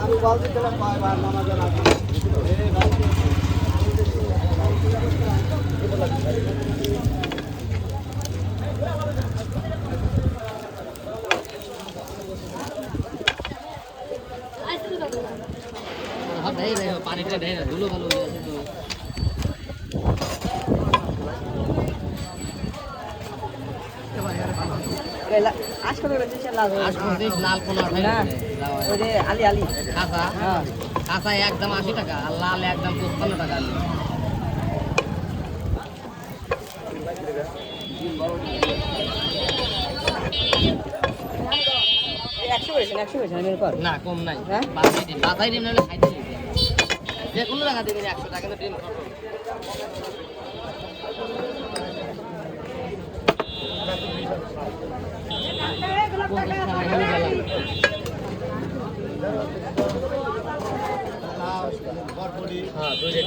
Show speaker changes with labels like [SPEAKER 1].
[SPEAKER 1] আমি বলতে গেলাম কয়বার নামাজে না
[SPEAKER 2] পানিটা দেয় না ধুলো ভালো হয়ে আছে তো লাল কোনো
[SPEAKER 3] আলি আলি
[SPEAKER 2] কাঁচা কাঁচা একদম 80 টাকা আর লাল একদম 55 টাকা আলু না কম নাই বাতাই ডিম নাহলে খাইতে যে কোনো টাকা দেবেন 100 টাকা ডিম हाँ दो दिन